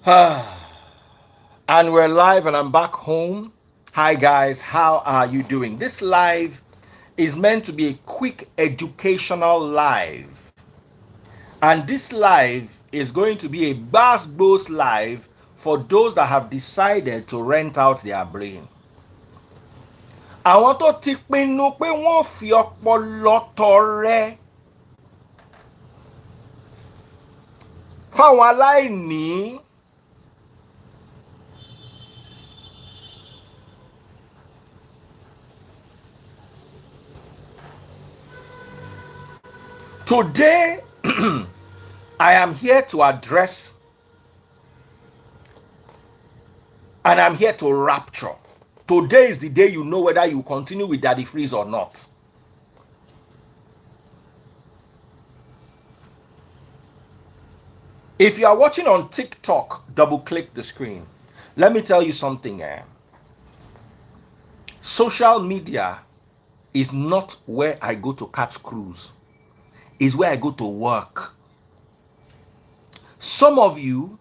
And we're live and I'm back home. Hi guys, how are you doing? This live is meant to be a quick educational live. And this live is going to be a bass boost live for those that have decided to rent out their brain. Àwọn tó ti pinnu pé wọ́n fi ọpọlọ tọrẹ fáwọn aláìní. Today, I am here to address and I'm here to rapture. Today is the day you know whether you continue with Daddy Freeze or not. If you are watching on TikTok, double click the screen. Let me tell you something. Social media is not where I go to catch cruise. It's where I go to work. Some of you,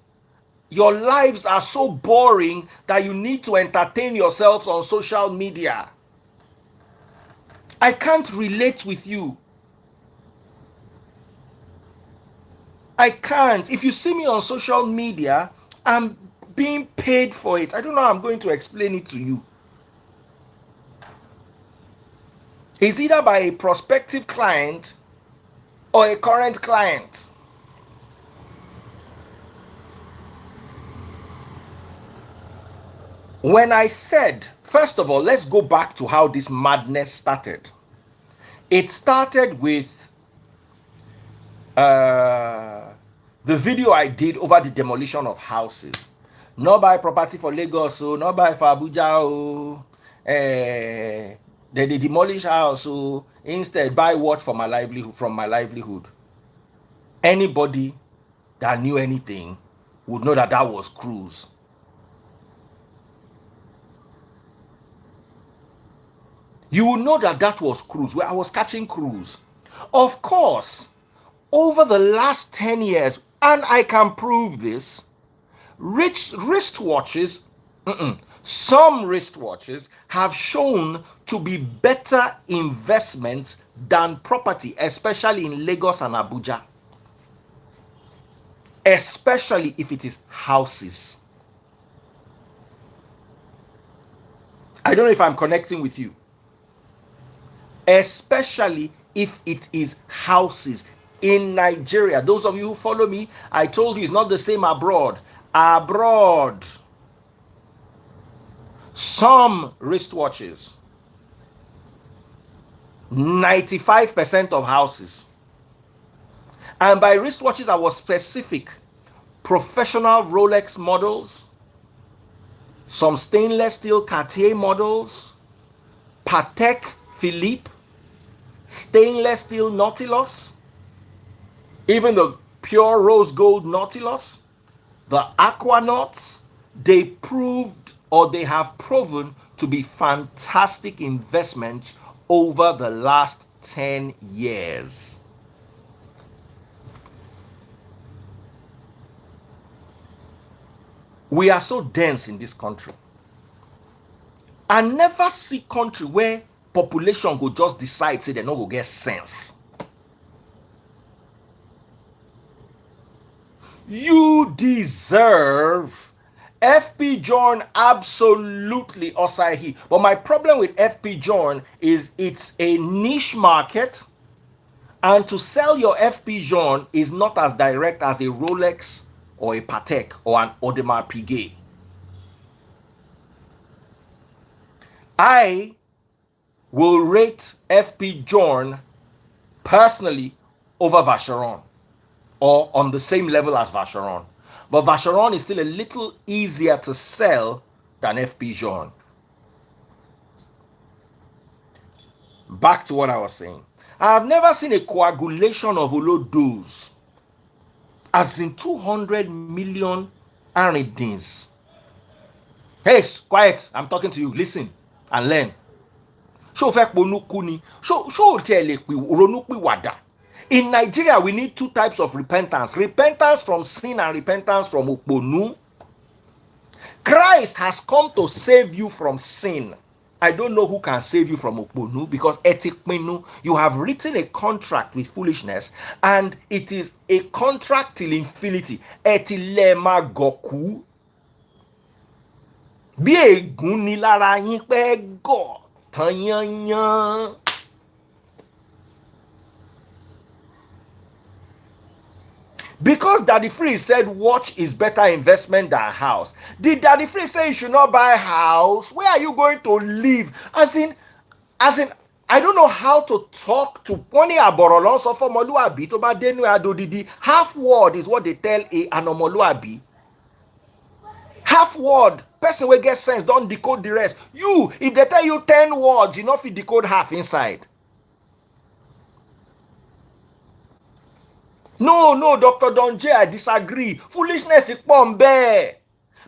your lives are so boring that you need to entertain yourselves on social media. I can't relate with you. I can't. If you see me on social media, I'm being paid for it. I don't know how I'm going to explain it to you. It's either by a prospective client or a current client. When I said, first of all, let's go back to how this madness started. It started with the video I did over the demolition of houses. Not buy property for Lagos, so not buy for Abuja, oh. They demolish house, so instead buy what for my livelihood, from my livelihood. Anybody that knew anything would know that that was cruise. You will know that that was cruise, where I was catching cruise. Of course, over the last 10 years, and I can prove this, wristwatches, some wristwatches have shown to be better investments than property, especially in Lagos and Abuja. Especially if it is houses. I don't know if I'm connecting with you. Especially if it is houses in Nigeria. Those of you who follow me, I told you it's not the same abroad. Abroad, some wristwatches, 95% of houses. And by wristwatches, I was specific. Professional Rolex models, some stainless steel Cartier models, Patek Philippe, stainless steel Nautilus, even the pure rose gold Nautilus, the Aquanauts, they proved, or they have proven, to be fantastic investments over the last 10 years. We are so dense in this country. I never see country where population go just decide say they no go get sense. You deserve FP John, absolutely Osahi. But my problem with FP John is it's a niche market, and to sell your FP John is not as direct as a Rolex or a Patek or an Audemars Piguet. I will rate FP John personally over Vacheron, or on the same level as Vacheron. But Vacheron is still a little easier to sell than FP John. Back to what I was saying. I have never seen a coagulation of Olodos as in 200 million Aridins. Hey, quiet, I'm talking to you. Listen and learn. In Nigeria, we need two types of repentance. Repentance from sin and repentance from Okponu. Christ has come to save you from sin. I don't know who can save you from Okponu, because etikpenu, you have written a contract with foolishness, and it is a contract till infinity. Etilema goku. Bí ègún ni lára yín pẹ́ gọ̀ tán yányán. Because Daddy Free said watch is better investment than house. Did Daddy Free say you should not buy a house? Where are you going to live? As in, I don't know how to talk to Pony Aborolon so for Moluabi to ba denu adodidi. Half word is what they tell an Omoluabi. Half word. Person will get sense, don't decode the rest. You, if they tell you 10 words, you know if you decode half inside. No, Dr. Donje, I disagree. Foolishness is pombe.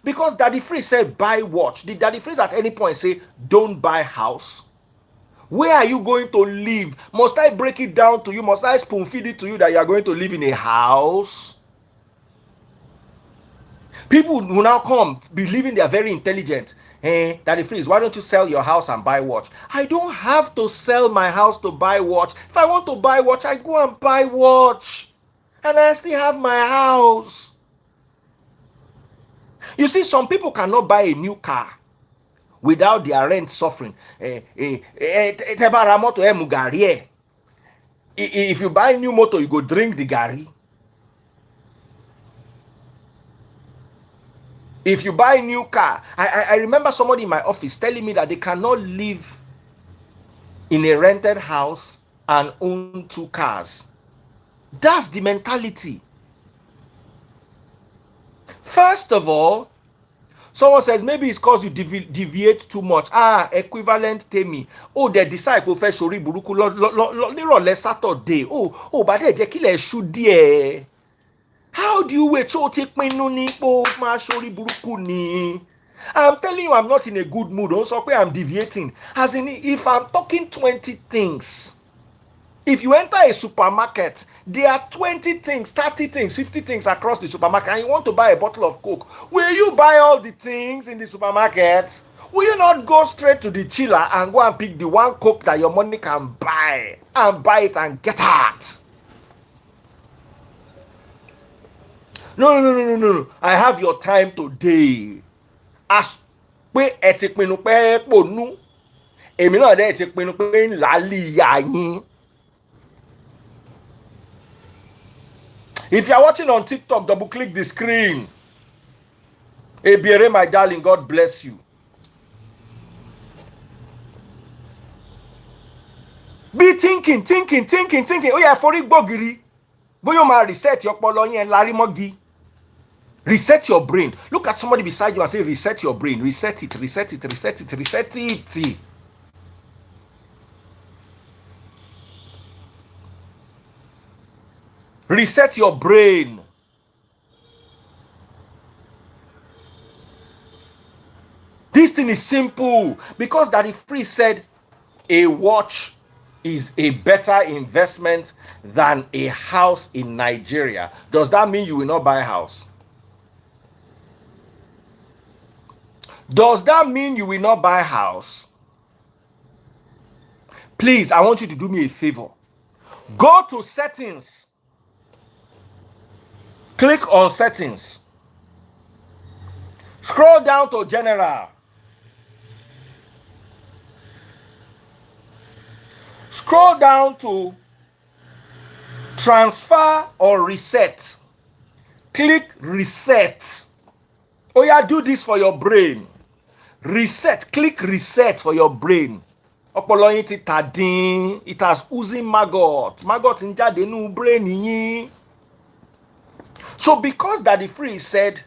Because Daddy Free said buy watch. Did Daddy Free at any point say don't buy house? Where are you going to live? Must I break it down to you? Must I spoon feed it to you that you are going to live in a house? People will now come believing they are very intelligent. Daddy Freeze, why don't you sell your house and buy watch? I don't have to sell my house to buy watch. If I want to buy watch, I go and buy watch. And I still have my house. You see, some people cannot buy a new car without their rent suffering. If you buy a new motor, you go drink the gari. If you buy a new car, I remember somebody in my office telling me that they cannot live in a rented house and own 2 cars. That's the mentality. First of all, someone says maybe it's because you deviate too much. Equivalent temi. Oh, they decide go fetch shori buruku lero Saturday. But they je kile shoot there. How do you wait? I'm telling you, I'm not in a good mood. Also, I'm deviating. As in, if I'm talking 20 things, if you enter a supermarket, there are 20 things, 30 things, 50 things across the supermarket, and you want to buy a bottle of Coke. Will you buy all the things in the supermarket? Will you not go straight to the chiller and go and pick the one Coke that your money can buy, and buy it and get out? No. I have your time today. As pé ẹ ti pinnu pé pònú, èmi náà dẹ̀ ti pinnu pé ńlá líyà yín. If you are watching on TikTok, double click the screen. Ebiere, my darling, God bless you. Be thinking. Oh yeah, for it bogiri. Go you ma reset your polo yen larimogi. Reset your brain. Look at somebody beside you and say, reset your brain. Reset it. Reset your brain. This thing is simple. Because Daddy Free said a watch is a better investment than a house in Nigeria. Does that mean you will not buy a house? Does that mean you will not buy a house? Please, I want you to do me a favor. Go to settings. Click on settings. Scroll down to general. Scroll down to transfer or reset. Click reset. Oh yeah, do this for your brain. Reset. Click reset for your brain. It has oozing maggot. Maggot in jade nu brain. So because Daddy Free said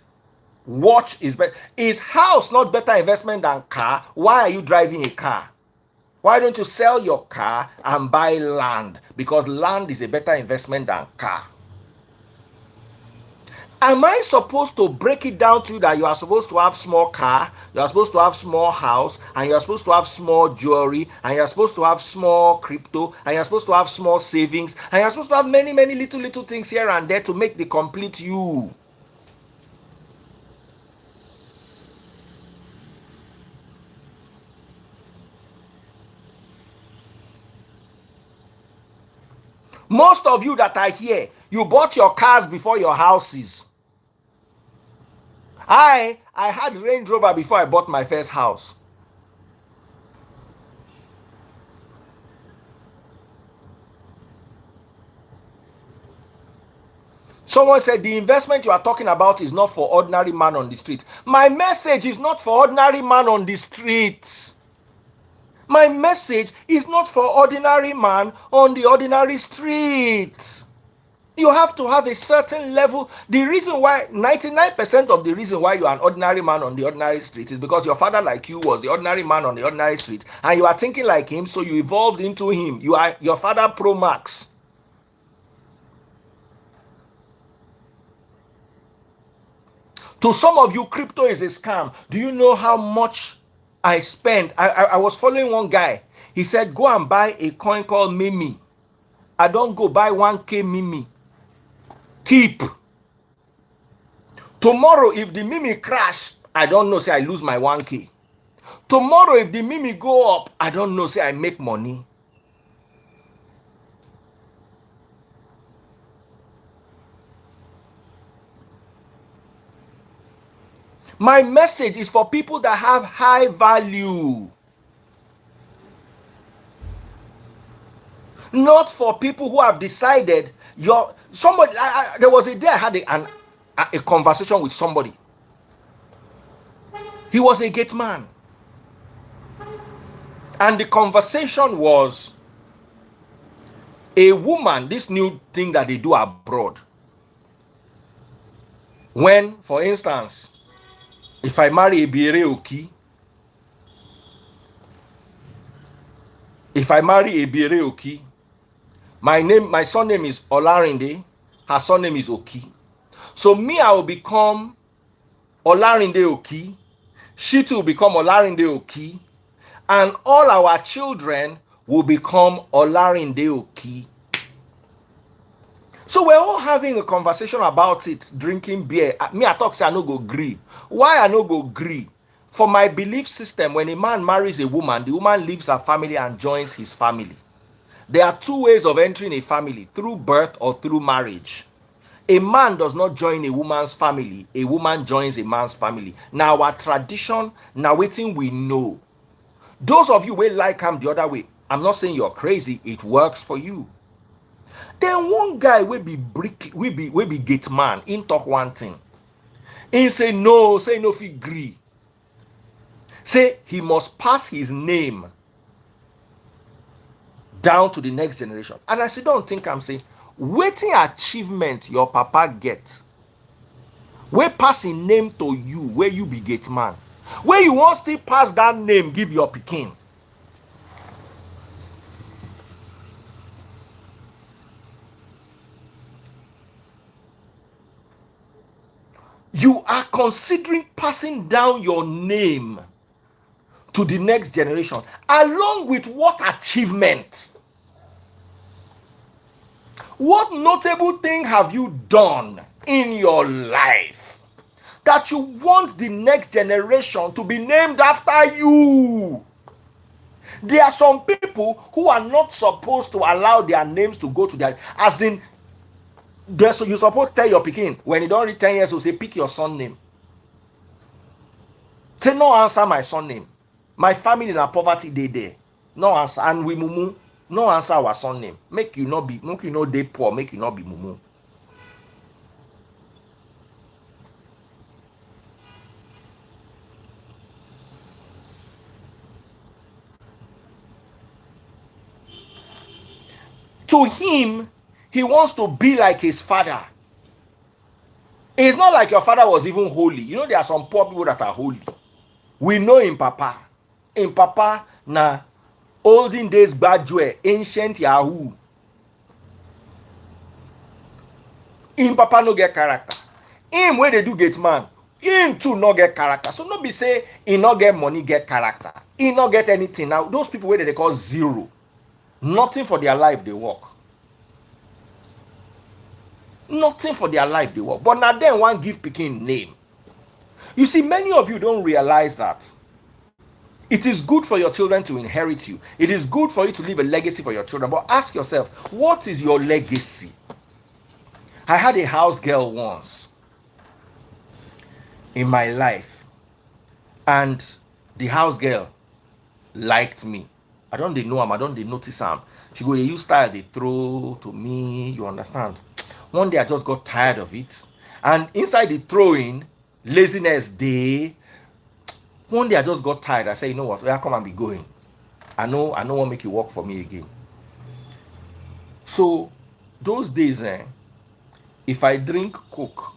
watch is better, is house not better investment than car? Why are you driving a car? Why don't you sell your car and buy land? Because land is a better investment than car. Am I supposed to break it down to you that you are supposed to have small car, you are supposed to have small house, and you are supposed to have small jewelry, and you are supposed to have small crypto, and you are supposed to have small savings, and you are supposed to have many little things here and there to make the complete you? Most of you that are here, you bought your cars before your houses. I had Range Rover before I bought my first house. Someone said the investment you are talking about is not for ordinary man on the street. My message is not for ordinary man on the street. My message is not for ordinary man on the ordinary street. You have to have a certain level. The reason why, 99% of the reason why you are an ordinary man on the ordinary street is because your father, like you, was the ordinary man on the ordinary street, and you are thinking like him, so you evolved into him. You are your father Pro Max. To some of you, crypto is a scam. Do you know how much I spent? I was following one guy. He said, go and buy a coin called Mimi. I don't go buy 1K Mimi. Keep. Tomorrow, if the Mimi crash, I don't know, say I lose my 1K. Tomorrow, if the Mimi go up, I don't know, say I make money. My message is for people that have high value. Not for people who have decided somebody. There was a day I had a conversation with somebody. He was a gate man. And the conversation was a woman, this new thing that they do abroad. When, for instance, if I marry a Biere Oki, my surname is Olarinde, her surname is Oki. So me, I will become Olarinde Oki, she too will become Olarinde Oki, and all our children will become Olarinde Oki. So we're all having a conversation about it, drinking beer. Me, I talk, say I no go agree. Why I no go agree? For my belief system, when a man marries a woman, the woman leaves her family and joins his family. There are two ways of entering a family, through birth or through marriage. A man does not join a woman's family. A woman joins a man's family. Now our tradition, now waiting we know. Those of you will like him the other way. I'm not saying you're crazy. It works for you. Then one guy will be gate man. In talk one thing. He say no if he agree. Say he must pass his name down to the next generation. And I say, don't think I'm saying, waiting achievement your papa get. Where passing name to you, where you be gate man. Where you want still pass that name, give your pikin. You are considering passing down your name to the next generation, along with what achievement? What notable thing have you done in your life that you want the next generation to be named after you? There are some people who are not supposed to allow their names to go to their, as in, so you're supposed to tell your pikin when you don't reach 10 years, you say, pick your son name. Say, no answer my son name. My family in a poverty day there. No answer. And we mumu. No answer our son name. Make you not dey poor. Make you not be mumu. To him, he wants to be like his father. It's not like your father was even holy. You know, there are some poor people that are holy. We know in Papa. In Papa, na olden days Badjue, ancient Yahoo. In Papa no get character. Him when they do get man, him too no get character. So no be say he no get money, get character. He no get anything. Now those people where they call zero, nothing for their life they work. Nothing for their life they work. But now then one give pikin name. You see, many of you don't realize that It is good for your children to inherit you. It is good for you to leave a legacy for your children. But ask yourself, what is your legacy? I had a house girl once in my life, and the house girl liked me. I don't know am, I don't notice am. She go, they use style they throw to me, you understand? One day I just got tired of it. And inside the throwing, laziness day. One day I just got tired. I said, you know what? Well, come and be going. I know won't make you work for me again. So those days, if I drink Coke,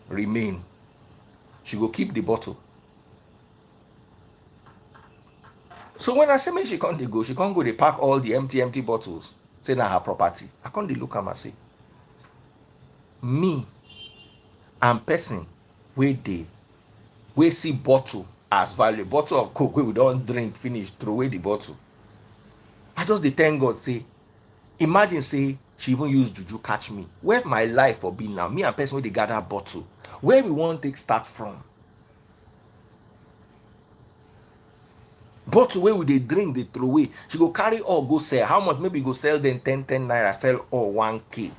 remain, she go keep the bottle. So when I say me she can't go, she can't go, they pack all the empty bottles, say na her property. I can't look at my say, me and person we see bottle as value, bottle of Coke we don't drink finish, throw away the bottle. I just dey thank God say, imagine say she even use juju catch me. Where my life for be now? Me and person wey dey gather bottle, where we wan take start from? Bottle wey we dey drink dey throw away, she go carry all go sell. How much? Maybe go sell them 10 naira, sell all 1k.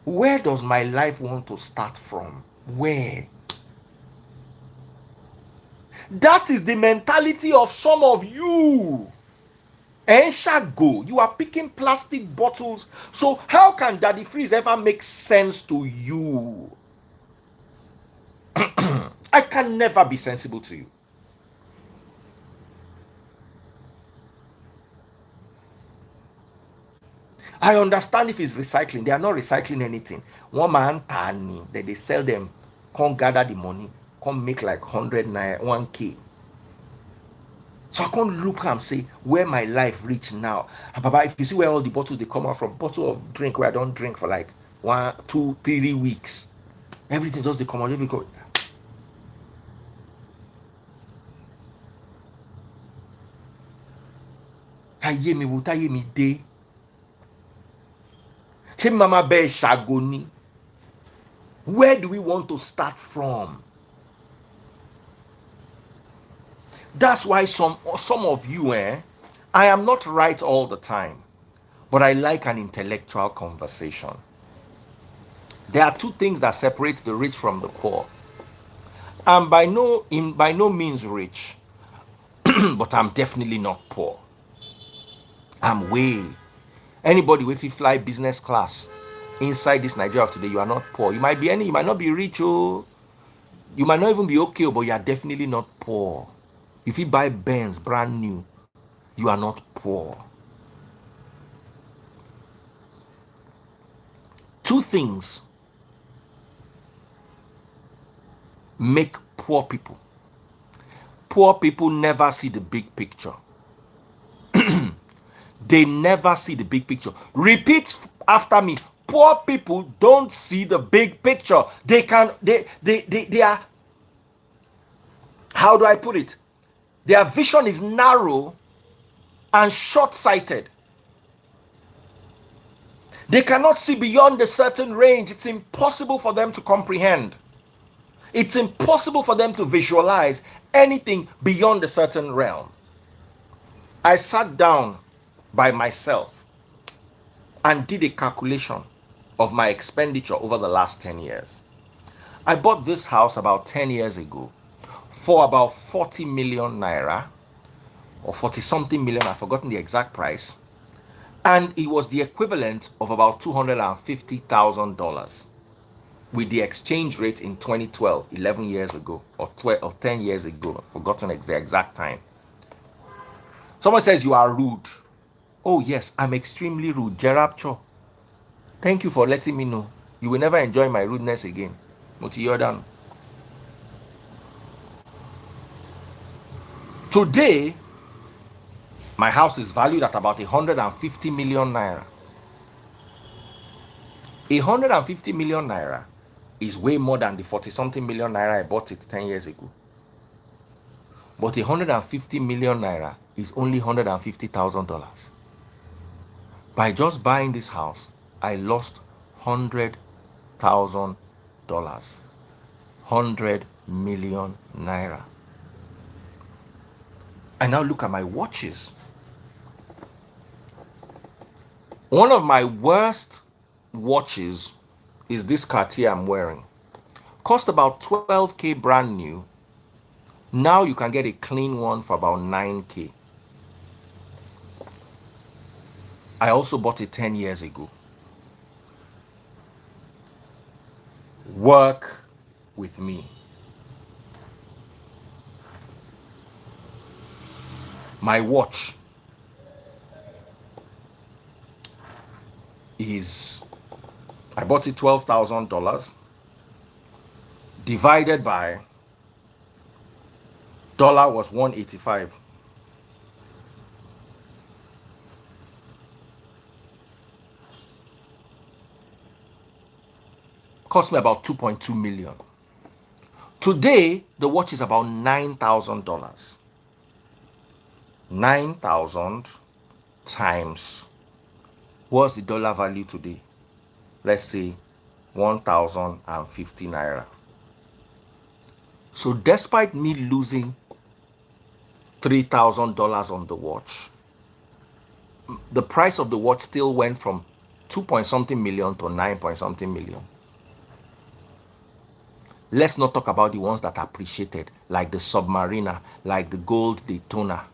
Where does my life want to start from? Where? That is the mentality of some of you. Go, you are picking plastic bottles. So how can Daddy Freeze ever make sense to you? I can never be sensible to you. I understand if it's recycling. They are not recycling anything. One man tani, that they sell them, can't gather the money, can't make like 100 naira, 1k. So I can't look and say where my life reach now. And Baba, if you see where all the bottles they come out from, bottle of drink where I don't drink for like 1, 2, 3 weeks. Everything just they come out. Everything. Taye mi wo, taye mi de. Che mama be shagoni. Where do we want to start from? That's why some of you, I am not right all the time, but I like an intellectual conversation. There are two things that separate the rich from the poor. I'm by no means rich, but I'm definitely not poor. I'm way. Anybody with you fly business class inside this Nigeria of today, you are not poor. You might not be rich, oh, you might not even be okay, but you are definitely not poor. If you buy Benz brand new, you are not poor. Two things make poor people. Poor people never see the big picture. They never see the big picture. Repeat after me. Poor people don't see the big picture. They are, how do I put it? Their vision is narrow and short-sighted. They cannot see beyond a certain range. It's impossible for them to comprehend. It's impossible for them to visualize anything beyond a certain realm. I sat down by myself and did a calculation of my expenditure over the last 10 years. I bought this house about 10 years ago for about 40 million naira or 40 something million, I've forgotten the exact price, and it was the equivalent of about $250,000 with the exchange rate in 2012, 11 years ago, or 10 years ago. I've forgotten the exact time. Someone says you are rude. Oh yes, I'm extremely rude. Gerard Cho, thank you for letting me know. You will never enjoy my rudeness again. Moti Yordan. Today, my house is valued at about 150 million naira. 150 million naira is way more than the 40 something million naira I bought it 10 years ago. But 150 million naira is only $150,000. By just buying this house, I lost $100,000. 100 million naira. I now look at my watches. One of my worst watches is this Cartier I'm wearing. Cost about 12K brand new. Now you can get a clean one for about 9K. I also bought it 10 years ago. Work with me. My watch is, I bought it $12,000 divided by dollar was 185. Cost me about 2.2 million. Today, the watch is about $9,000. 9,000 times, what's the dollar value today? Let's say 1,050 naira. So despite me losing $3,000 on the watch, the price of the watch still went from 2 point something million to 9 point something million. Let's not talk about the ones that appreciated, like the Submariner, like the Gold Daytona.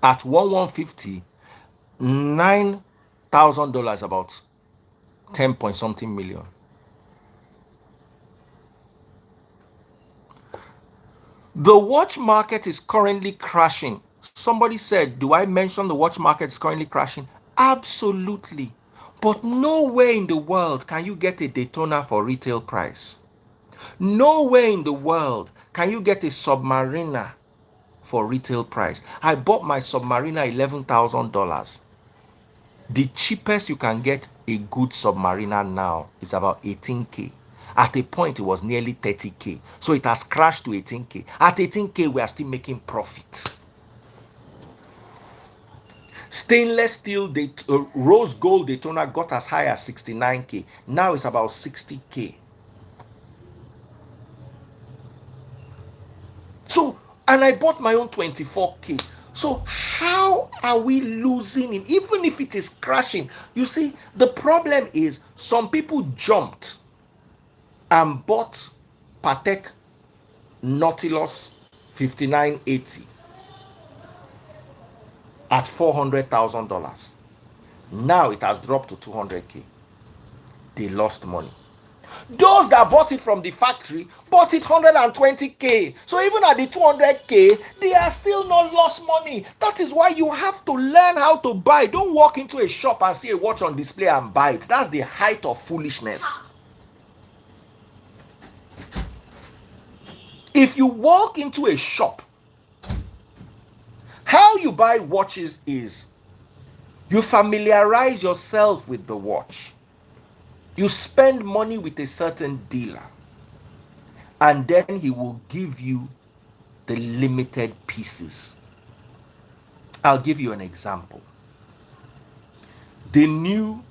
At 1,150, $9,000, about 10 point something million. The watch market is currently crashing. Somebody said, do I mention the watch market is currently crashing? Absolutely. But nowhere in the world can you get a Daytona for retail price. Nowhere in the world can you get a Submariner for retail price. I bought my Submariner $11,000. The cheapest you can get a good Submariner now is about 18K. At a point, it was nearly 30K. So it has crashed to 18K. At 18K, we are still making profit. Stainless steel rose gold Daytona got as high as 69K. Now it's about 60K. So, and I bought my own 24K. So how are we losing it? Even if it is crashing. You see, the problem is some people jumped and bought Patek Nautilus 5980 at $400,000. Now it has dropped to 200K. They lost money. Those that bought it from the factory bought it 120K. So even at the 200K, they are still not lost money. That is why you have to learn how to buy. Don't walk into a shop and see a watch on display and buy it. That's the height of foolishness. If you walk into a shop, how you buy watches is you familiarize yourself with the watch. You spend money with a certain dealer, and then he will give you the limited pieces. I'll give you an example. The new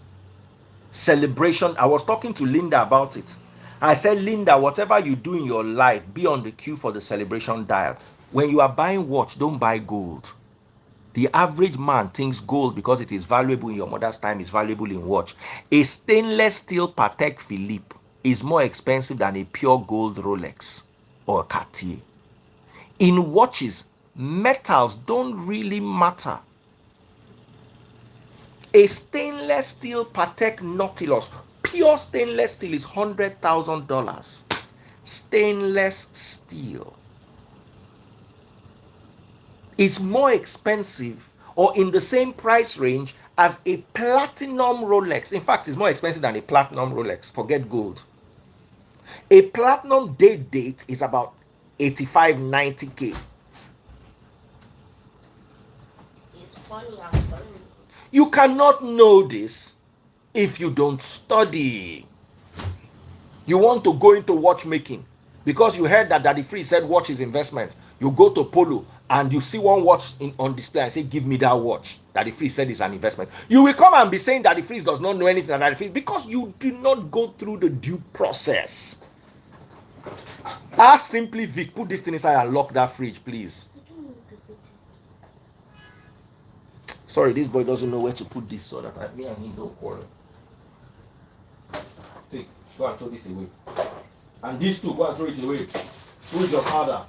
celebration, I was talking to Linda about it. I said, Linda, whatever you do in your life, be on the queue for the celebration dial. When you are buying watch, don't buy gold. The average man thinks gold, because it is valuable in your mother's time, is valuable in watch. A stainless steel Patek Philippe is more expensive than a pure gold Rolex or Cartier. In watches, metals don't really matter. A stainless steel Patek Nautilus, pure stainless steel, is $100,000. Stainless steel is more expensive or in the same price range as a platinum Rolex. In fact, it's more expensive than a platinum Rolex. Forget gold. A platinum date is about 85, 90K. It's funny, I'm telling you. You cannot know this if you don't study. You want to go into watchmaking because you heard that Daddy Free said watch is investment. You go to Polo and you see one watch on display and say, give me that watch that the freeze said is an investment, you will come and be saying that the freeze does not know anything about the freeze because you did not go through the due process. Ask simply, Vic, put this thing inside and lock that fridge, please. Sorry, this boy doesn't know where to put this so that me and him don't quarrel. Take, go and throw this away. And these two, go and throw it away. Who is your father?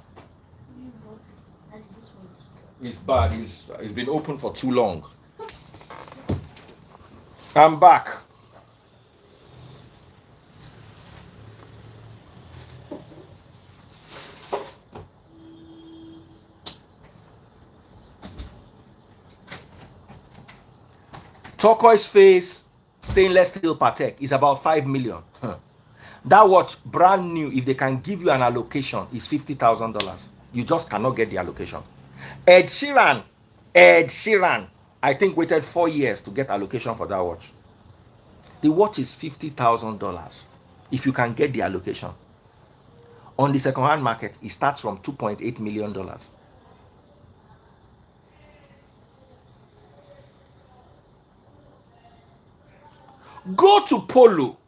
It's bad. It's been open for too long. I'm back. Turquoise face stainless steel Patek is about 5 million. That watch, brand new, if they can give you an allocation, is $50,000. You just cannot get the allocation. Ed Sheeran, I think waited 4 years to get allocation for that watch. The watch is $50,000 if you can get the allocation. On the second-hand market, it starts from $2.8 million. Go to Polo.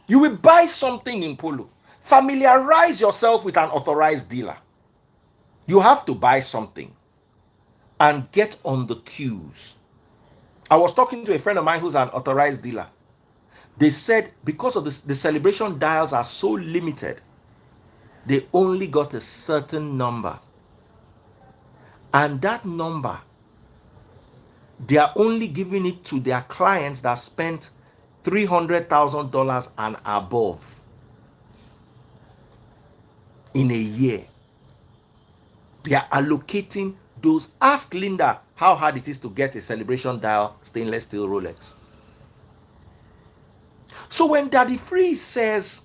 You will buy something in Polo. Familiarize yourself with an authorized dealer. You have to buy something and get on the queues. I was talking to a friend of mine who's an authorized dealer. They said because of the celebration dials are so limited, they only got a certain number. And that number, they are only giving it to their clients that spent $300,000 and above in a year. They are allocating those. Ask Linda how hard it is to get a celebration dial stainless steel Rolex. So when Daddy Freeze says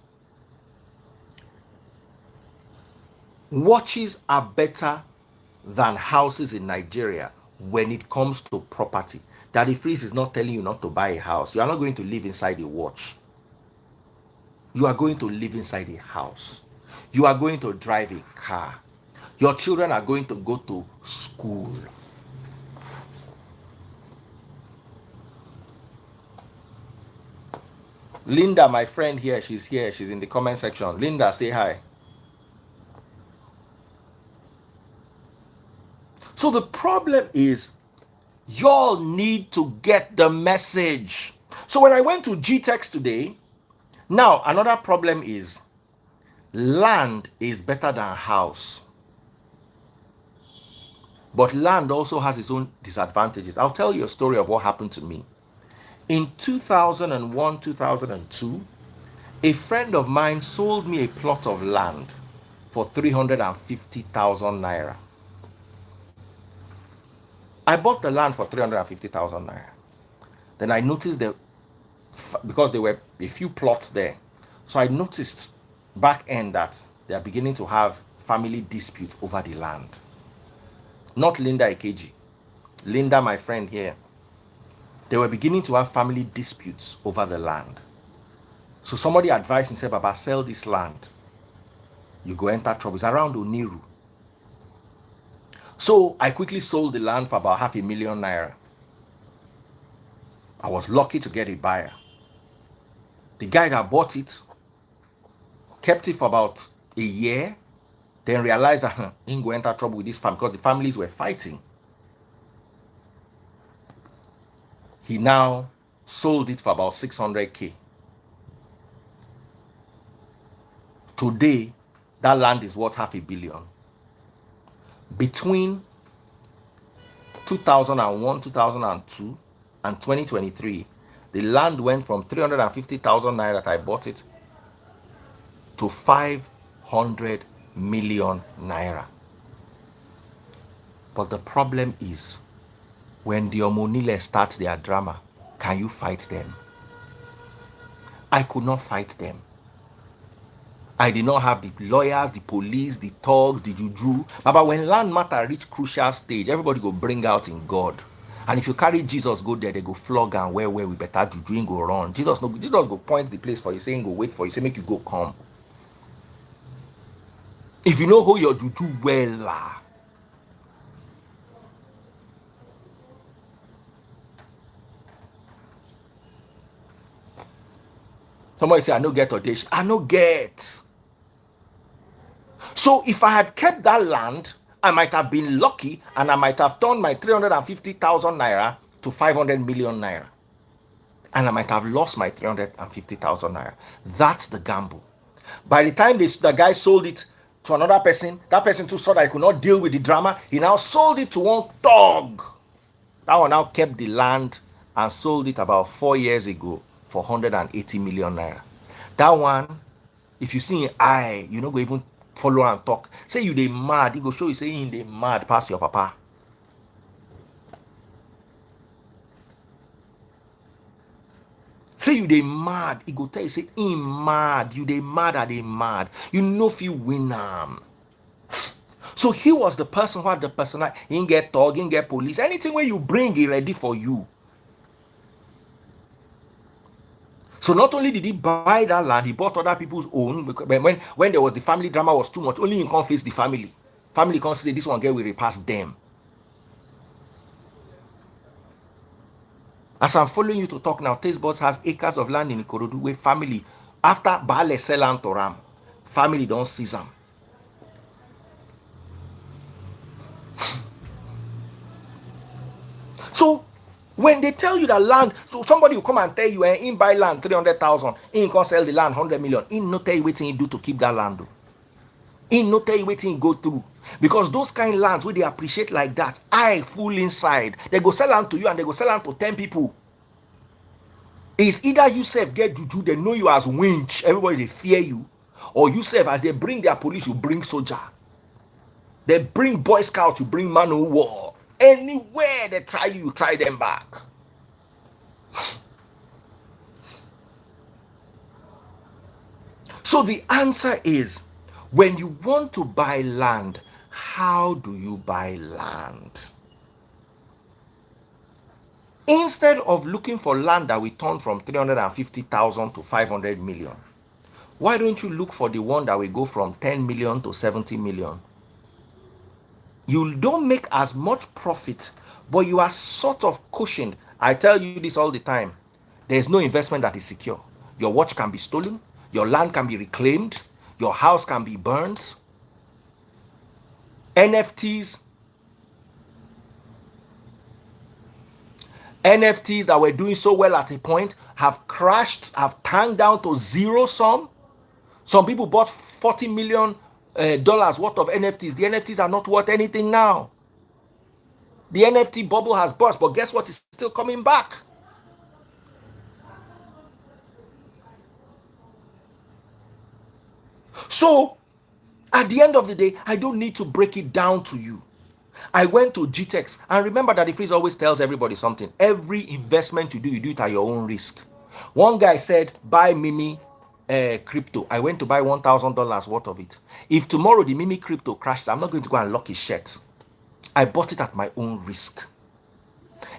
watches are better than houses in Nigeria when it comes to property, Daddy Freeze is not telling you not to buy a house. You are not going to live inside a watch. You are going to live inside a house. You are going to drive a car. Your children are going to go to school. Linda, my friend here. She's in the comment section. Linda, say hi. So the problem is, y'all need to get the message. So when I went to GTEx today, now another problem is land is better than house. But land also has its own disadvantages. I'll tell you a story of what happened to me. In 2001, 2002, a friend of mine sold me a plot of land for 350,000 naira. I bought the land for 350,000 naira. Then I noticed that because there were a few plots there, so I noticed back end that they are beginning to have family dispute over the land. Not Linda Ekeji. Linda, my friend here. They were beginning to have family disputes over the land. So somebody advised me, said, Baba, sell this land. You go enter trouble. It's around Oniru. So I quickly sold the land for about 500,000 naira. I was lucky to get a buyer. The guy that bought it kept it for about a year, then realized that he didn't go enter trouble with this family because the families were fighting. He now sold it for about 600K. Today, that land is worth 500 million. Between 2001, 2002, and 2023, the land went from 350,000 naira that I bought it to 500 million naira. But the problem is, when the Omonile start their drama, can you fight them? I could not fight them. I did not have the lawyers, the police, the thugs, the juju. But when land matter reach crucial stage, everybody go bring out in God. And if you carry Jesus go there, they go flog and where we better juju and go run. Jesus go point the place for you, saying go wait for you, say make you go come. If you know how your juju well, Somebody say, I no get audition. I no get. So if I had kept that land, I might have been lucky and I might have turned my 350,000 naira to 500 million naira. And I might have lost my 350,000 naira. That's the gamble. By the time the guy sold it to another person, that person too saw that he could not deal with the drama. He now sold it to one thug. That one now kept the land and sold it about 4 years ago for 180 million naira. That one, if you see him eye, you no go even follow and talk. Say you dey mad, he go show you say him dey mad pass your papa. Say you dey mad, he go tell you say him mad, you dey mad, I dey mad. You know if you win am. So he was the person who had the personality. He didn't get thug, he didn't get police. Anything where you bring, he ready for you. So not only did he buy that land, he bought other people's own. When there was the family drama was too much, only he can't face the family. Family can't say this one girl will repass them. As I'm following you to talk now, Tastebots has acres of land in Ikorodu where family, after Baale sell land to Ram, family don't seize them. So when they tell you that land, so somebody will come and tell you, in buy land 300,000, in can sell the land 100 million, in no tell you what he do to keep that land. In no tell you what he go through. Because those kind of lands where they appreciate like that, I full inside. They go sell land to you and they go sell land to 10 people. It's either you self get juju, they know you as winch, everybody they fear you, or you self as they bring their police, you bring soldier. They bring Boy Scout, you bring man of war. Anywhere they try you, try them back. So the answer is, when you want to buy land, how do you buy land? Instead of looking for land that we turn from 350,000 to 500 million, why don't you look for the one that will go from 10 million to 70 million? You don't make as much profit, but you are sort of cushioned. I tell you this all the time. There's no investment that is secure. Your watch can be stolen. Your land can be reclaimed. Your house can be burned. NFTs that were doing so well at a point have crashed, have tanked down to zero sum. Some people bought $40 million worth of NFTs. The NFTs are not worth anything now. The NFT bubble has burst, but guess what? It's still coming back. So, at the end of the day, I don't need to break it down to you. I went to GTEx, and remember that the freeze always tells everybody something. Every investment you do it at your own risk. One guy said, buy Mimi crypto. I went to buy $1,000 worth of it. If tomorrow the Mimi crypto crashes, I'm not going to go and lock his shirt. I bought it at my own risk.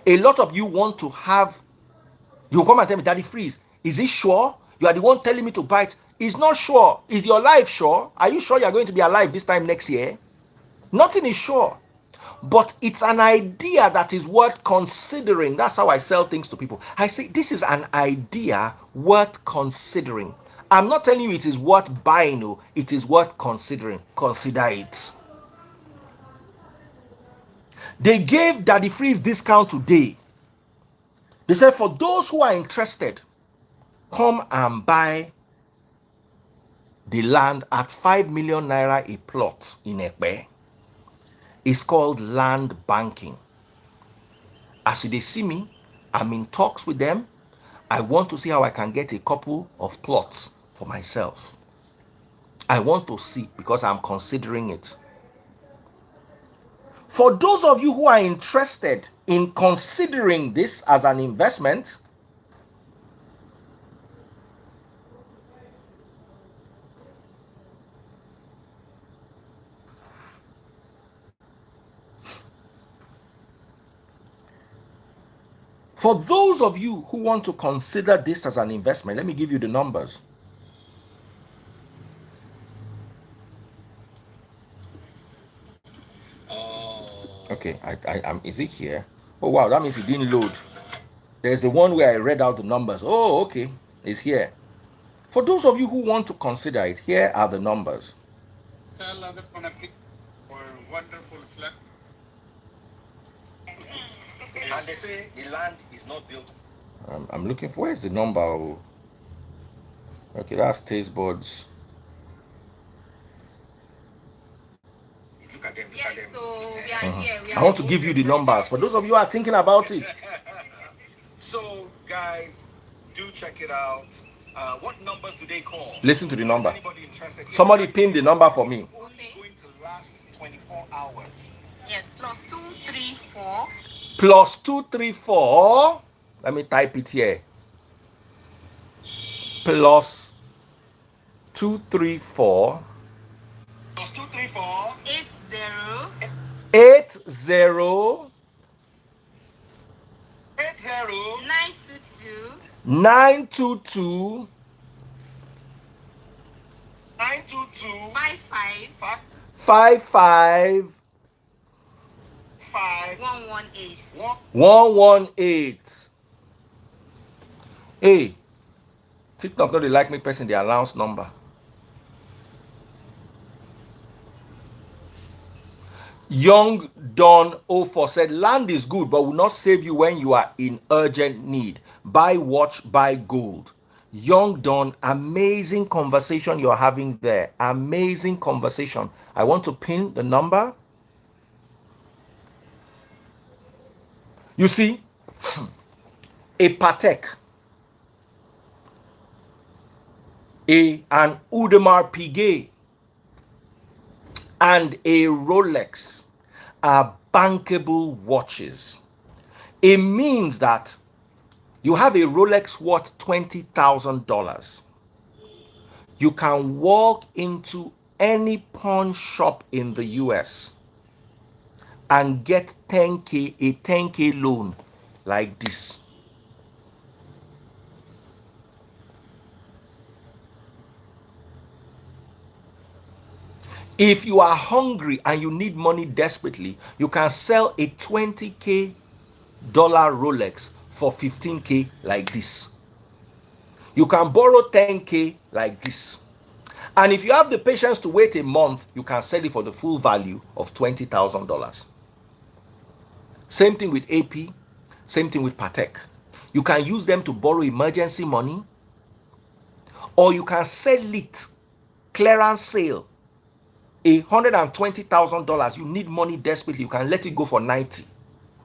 A lot of you want to have, you come and tell me, Daddy Freeze, is it sure? You are the one telling me to buy it. It's not sure. Is your life sure? Are you sure you are going to be alive this time next year? Nothing is sure. But it's an idea that is worth considering. That's how I sell things to people. I say, this is an idea worth considering. I'm not telling you it is worth buying. No, it is worth considering. Consider it. They gave Daddy Freeze discount today. They said, for those who are interested, come and buy the land at 5 million naira a plot in Ekpe. It's called land banking. As they see me, I'm in talks with them. I want to see how I can get a couple of plots for myself. I want to see because I'm considering it. For those of you who are interested in considering this as an investment, for those of you who want to consider this as an investment, let me give you the numbers. Okay, is it here? Oh wow, that means it didn't load. There's the one where I read out the numbers. Oh, okay, it's here. For those of you who want to consider it, here are the numbers. Sell other connected for wonderful select. And they say the land is not built. I'm looking for, where's the number? Oh, okay, that's taste buds. Look at them. Look at them. So we are here. I want to give you the numbers for those of you who are thinking about it. So, guys, do check it out. What numbers do they call? Listen to the number. Somebody pin the number for me. Okay. Going to last 24 hours. Yes, +234. +234. Let me type it here. +234. +234. 80. 80. 922. 922. 55. 55. 118. 118. Hey, TikTok no dey like me person the allowance number. Young Don 04 said, land is good, but will not save you when you are in urgent need. Buy watch, buy gold. Young Don, amazing conversation you're having there. Amazing conversation. I want to pin the number. You see, a Patek, an Audemars Piguet, and a Rolex are bankable watches. It means that you have a Rolex worth $20,000. You can walk into any pawn shop in the US and get a 10K loan like this. If you are hungry and you need money desperately, you can sell a $20K Rolex for 15K like this. You can borrow 10K like this. And if you have the patience to wait a month, you can sell it for the full value of $20,000. Same thing with AP, same thing with Patek. You can use them to borrow emergency money, or you can sell it, clearance sale, $120,000. You need money desperately, you can let it go for $90,000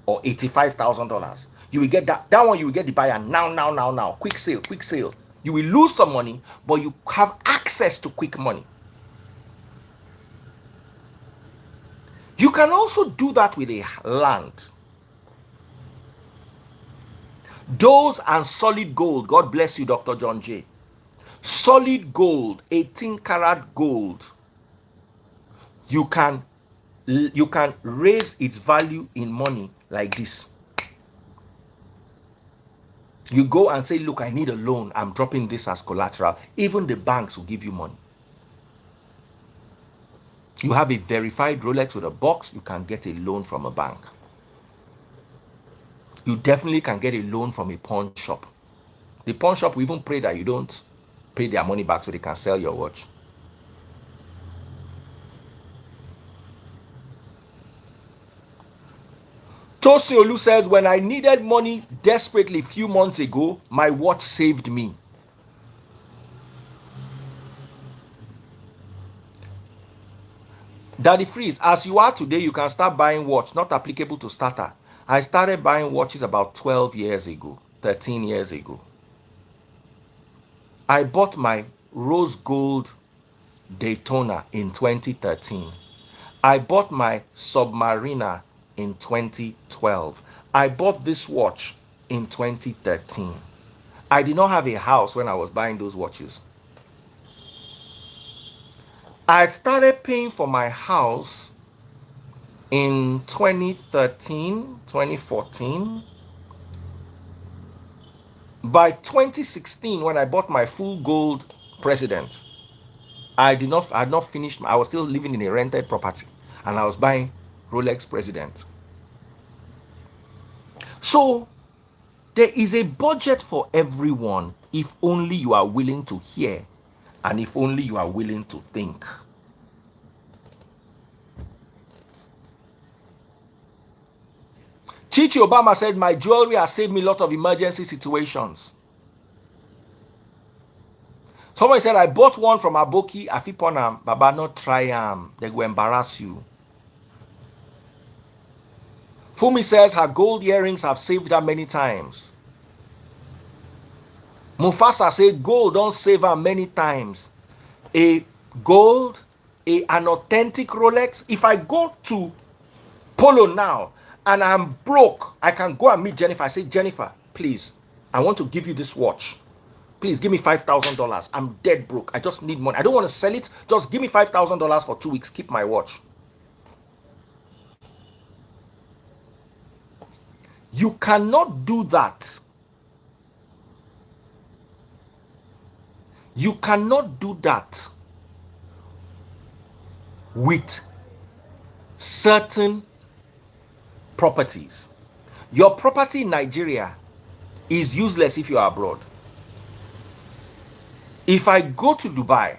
or $85,000. You will get that one, you will get the buyer now. Quick sale. You will lose some money, but you have access to quick money. You can also do that with a land. Those and solid gold. God bless you, Dr. John J. Solid gold, 18 karat gold. You can raise its value in money like this. You go and say, look, I need a loan. I'm dropping this as collateral. Even the banks will give you money. You have a verified Rolex with a box, you can get a loan from a bank. You definitely can get a loan from a pawn shop. The pawn shop will even pray that you don't pay their money back so they can sell your watch. Tosin Olu says, when I needed money desperately a few months ago, my watch saved me. Daddy Freeze, as you are today, you can start buying watch, not applicable to starter. I started buying watches about 12 years ago, 13 years ago. I bought my rose gold Daytona in 2013. I bought my Submariner in 2012. I bought this watch in 2013. I did not have a house when I was buying those watches. I started paying for my house in 2013, 2014. By 2016, when I bought my full gold President, I had not finished. I was still living in a rented property, and I was buying Rolex President. So there is a budget for everyone. if only you are willing to hear and if only you are willing to think. Chichi Obama said, my jewelry has saved me a lot of emergency situations. Somebody said, I bought one from Aboki, Afiponam, Baba, not try they will embarrass you. Fumi says her gold earrings have saved her many times. Mufasa said gold don't save her many times. A gold, an authentic Rolex. If I go to Polo now and I'm broke, I can go and meet Jennifer. I say, Jennifer, please, I want to give you this watch. Please give me $5,000. I'm dead broke. I just need money. I don't want to sell it. Just give me $5,000 for 2 weeks. Keep my watch. You cannot do that. You cannot do that with certain properties. Your property in Nigeria is useless if you are abroad. If I go to Dubai,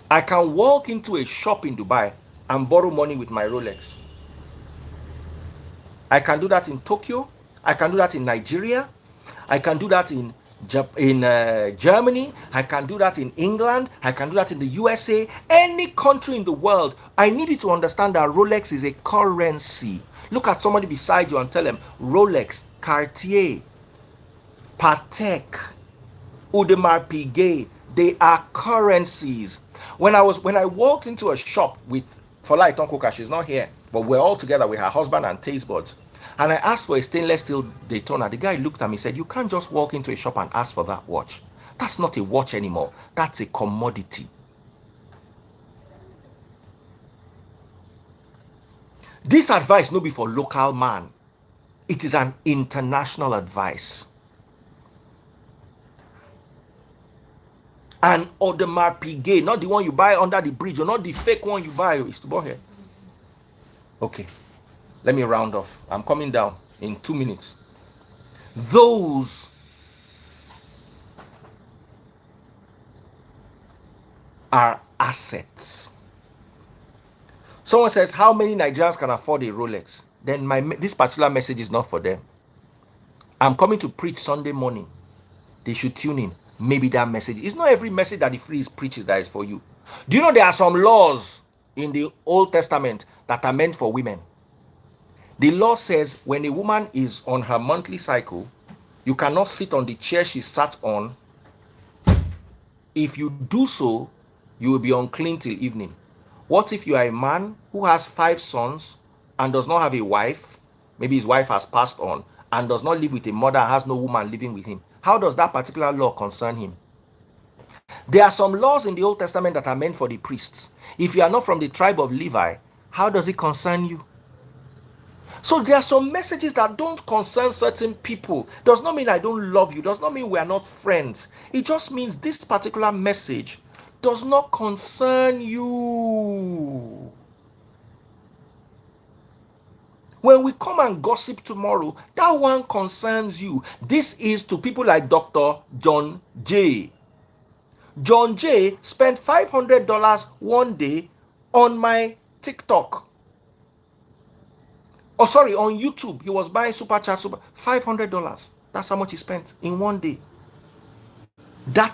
I can walk into a shop in Dubai and borrow money with my Rolex. I can do that in Tokyo. I can do that in Nigeria. I can do that in Germany. I can do that in England. I can do that in the USA. Any country in the world. I need you to understand that Rolex is a currency. Look at somebody beside you and tell them Rolex, Cartier, Patek, Audemars Piguet, they are currencies. When I walked into a shop with Fola Itonkoka, she's not here, but we're all together with her husband and taste buds, and I asked for a stainless steel Daytona. The guy looked at me and said, you can't just walk into a shop and ask for that watch. That's not a watch anymore. That's a commodity. This advice no be for local man. It is an international advice. And Audemars Piguet, not the one you buy under the bridge, or not the fake one you buy. Is to here. Okay, let me round off. I'm coming down in 2 minutes. Those are assets. Someone says, how many Nigerians can afford a Rolex? Then this particular message is not for them. I'm coming to preach Sunday morning. They should tune in. Maybe that message. It's not every message that the priest preaches that is for you. Do you know there are some laws in the Old Testament that are meant for women? The law says when a woman is on her monthly cycle, you cannot sit on the chair she sat on. If you do so, you will be unclean till evening. What if you are a man who has 5 sons and does not have a wife? Maybe his wife has passed on and does not live with a mother and has no woman living with him. How does that particular law concern him? There are some laws in the Old Testament that are meant for the priests. If you are not from the tribe of Levi, how does it concern you? So there are some messages that don't concern certain people. Does not mean I don't love you. Does not mean we are not friends. It just means this particular message does not concern you. When we come and gossip tomorrow, that one concerns you. This is to people like Dr. John J. John J spent $500 one day on my TikTok. Oh, sorry, on YouTube. He was buying super chat, $500. That's how much he spent in one day.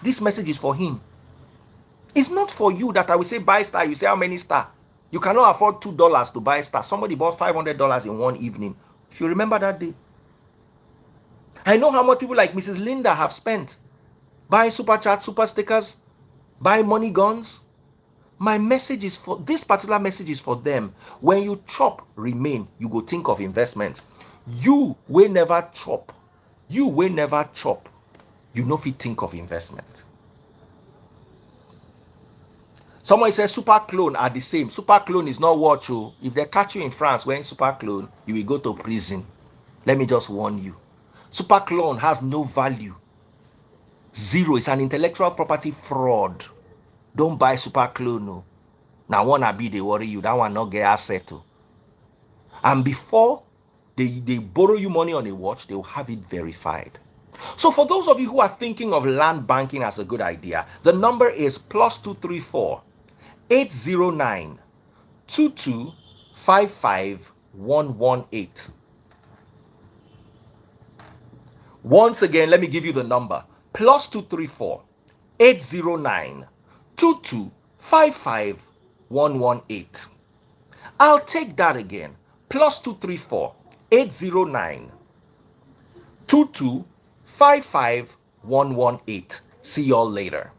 This message is for him. It's not for you that I will say buy star. You say how many star? You cannot afford $2 to buy star. Somebody bought $500 in one evening. If you remember that day. I know how much people like Mrs. Linda have spent buying super chat, super stickers, buying money guns. My message is for this particular message is for them. When you chop, remain. You go think of investment. You will never chop. You will never chop. You know if you think of investment. Someone says super clone are the same. Super clone is not what you. If they catch you in France wearing super clone, you will go to prison. Let me just warn you. Super clone has no value. Zero. It's an intellectual property fraud. Don't buy super clone. No. Now wanna be they worry you. That one not get asset to. And before they borrow you money on a watch, they will have it verified. So for those of you who are thinking of land banking as a good idea, the number is +234 809 2255 118. Once again, let me give you the number +234 809 2255 118. I'll take that again. +234 809 2255 118. See y'all later.